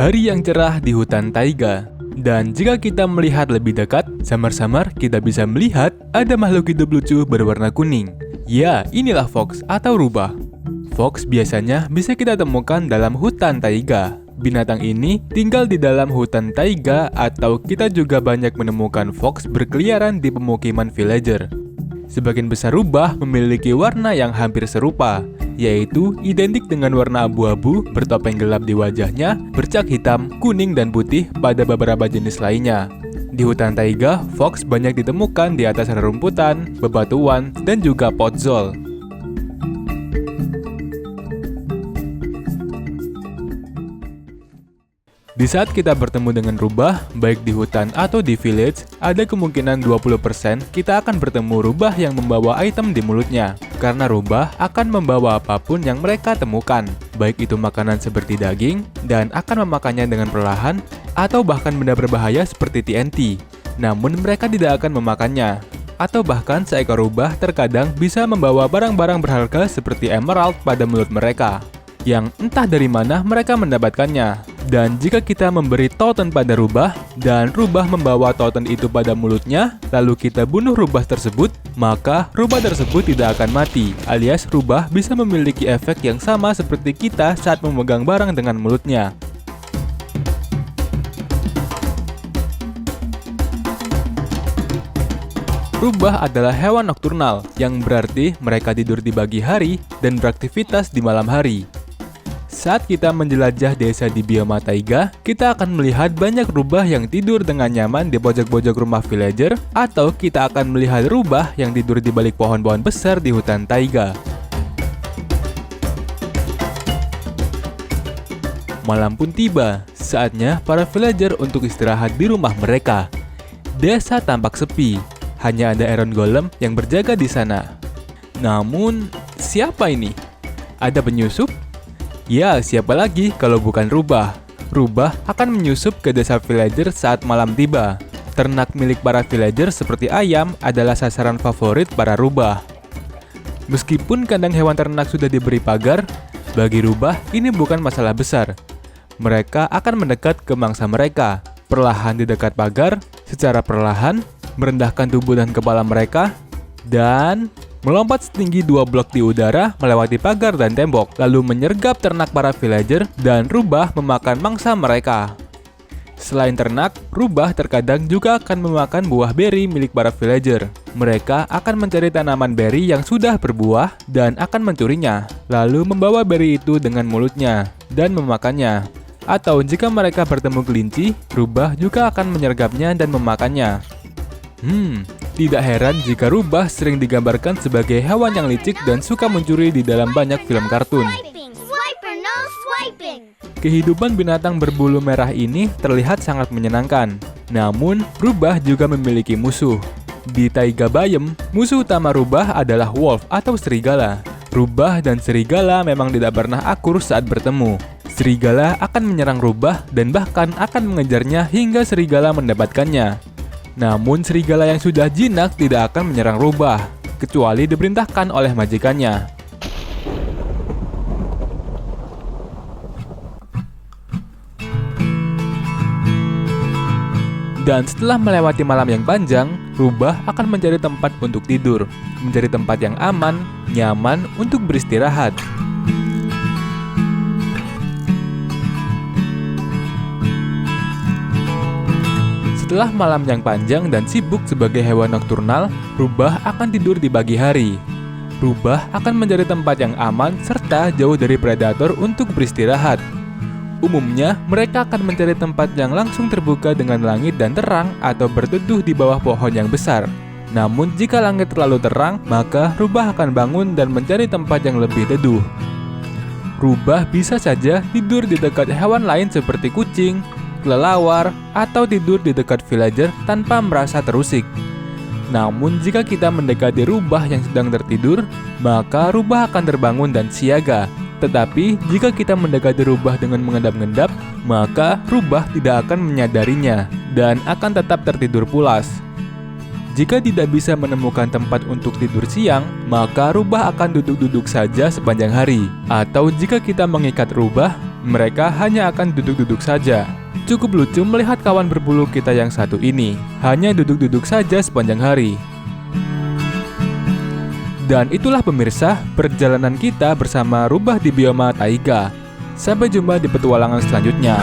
Hari yang cerah di hutan taiga. Dan jika kita melihat lebih dekat, samar-samar kita bisa melihat ada makhluk hidup lucu berwarna kuning. Ya, inilah fox atau rubah. Fox biasanya bisa kita temukan dalam hutan taiga. Binatang ini tinggal di dalam hutan taiga atau kita juga banyak menemukan fox berkeliaran di pemukiman villager. Sebagian besar rubah memiliki warna yang hampir serupa, yaitu identik dengan warna abu-abu, bertopeng gelap di wajahnya, bercak hitam, kuning, dan putih pada beberapa jenis lainnya. Di hutan taiga, fox banyak ditemukan di atas rerumputan, bebatuan, dan juga podzol. Di saat kita bertemu dengan rubah, baik di hutan atau di village, ada kemungkinan 20% kita akan bertemu rubah yang membawa item di mulutnya. Karena rubah akan membawa apapun yang mereka temukan, baik itu makanan seperti daging, dan akan memakannya dengan perlahan, atau bahkan benda berbahaya seperti TNT. Namun mereka tidak akan memakannya. Atau bahkan seekor rubah terkadang bisa membawa barang-barang berharga seperti emerald pada mulut mereka, yang entah dari mana mereka mendapatkannya. Dan jika kita memberi totem pada rubah, dan rubah membawa totem itu pada mulutnya, lalu kita bunuh rubah tersebut, maka rubah tersebut tidak akan mati, alias rubah bisa memiliki efek yang sama seperti kita saat memegang barang dengan mulutnya. Rubah adalah hewan nokturnal, yang berarti mereka tidur di pagi hari dan beraktivitas di malam hari. Saat kita menjelajah desa di bioma taiga, kita akan melihat banyak rubah yang tidur dengan nyaman di pojok-pojok rumah villager, atau kita akan melihat rubah yang tidur di balik pohon-pohon besar di hutan taiga. Malam pun tiba, saatnya para villager untuk istirahat di rumah mereka. Desa tampak sepi, hanya ada Iron Golem yang berjaga di sana. Namun, siapa ini? Ada penyusup? Ya, siapa lagi kalau bukan rubah? Rubah akan menyusup ke desa villager saat malam tiba. Ternak milik para villager seperti ayam adalah sasaran favorit para rubah. Meskipun kandang hewan ternak sudah diberi pagar, bagi rubah ini bukan masalah besar. Mereka akan mendekat ke mangsa mereka, perlahan di dekat pagar, secara perlahan, merendahkan tubuh dan kepala mereka, dan melompat setinggi 2 blok di udara melewati pagar dan tembok, lalu menyergap ternak para villager dan rubah memakan mangsa mereka. Selain ternak, rubah terkadang juga akan memakan buah beri milik para villager. Mereka akan mencari tanaman beri yang sudah berbuah dan akan mencurinya, lalu membawa beri itu dengan mulutnya dan memakannya. Atau jika mereka bertemu kelinci, rubah juga akan menyergapnya dan memakannya. Tidak heran jika rubah sering digambarkan sebagai hewan yang licik dan suka mencuri di dalam banyak film kartun. Kehidupan binatang berbulu merah ini terlihat sangat menyenangkan. Namun, rubah juga memiliki musuh. Di taiga Bayem, musuh utama rubah adalah wolf atau serigala. Rubah dan serigala memang tidak pernah akur saat bertemu. Serigala akan menyerang rubah dan bahkan akan mengejarnya hingga serigala mendapatkannya. Namun serigala yang sudah jinak tidak akan menyerang rubah, kecuali diperintahkan oleh majikannya. Dan setelah melewati malam yang panjang, rubah akan mencari tempat untuk tidur, mencari tempat yang aman, nyaman untuk beristirahat. Setelah malam yang panjang dan sibuk sebagai hewan nokturnal, rubah akan tidur di pagi hari. Rubah akan mencari tempat yang aman serta jauh dari predator untuk beristirahat. Umumnya, mereka akan mencari tempat yang langsung terbuka dengan langit dan terang atau berteduh di bawah pohon yang besar. Namun, jika langit terlalu terang, maka rubah akan bangun dan mencari tempat yang lebih teduh. Rubah bisa saja tidur di dekat hewan lain seperti kucing, kelelawar, atau tidur di dekat villager tanpa merasa terusik. Namun jika kita mendekati rubah yang sedang tertidur, maka rubah akan terbangun dan siaga. Tetapi jika kita mendekati rubah dengan mengendap-endap, maka rubah tidak akan menyadarinya dan akan tetap tertidur pulas. Jika tidak bisa menemukan tempat untuk tidur siang, maka rubah akan duduk-duduk saja sepanjang hari. Atau jika kita mengikat rubah, Mereka hanya akan duduk-duduk saja. Cukup lucu melihat kawan berbulu kita yang satu ini, hanya duduk-duduk saja sepanjang hari. Dan itulah pemirsa, perjalanan kita bersama rubah di bioma taiga. Sampai jumpa di petualangan selanjutnya.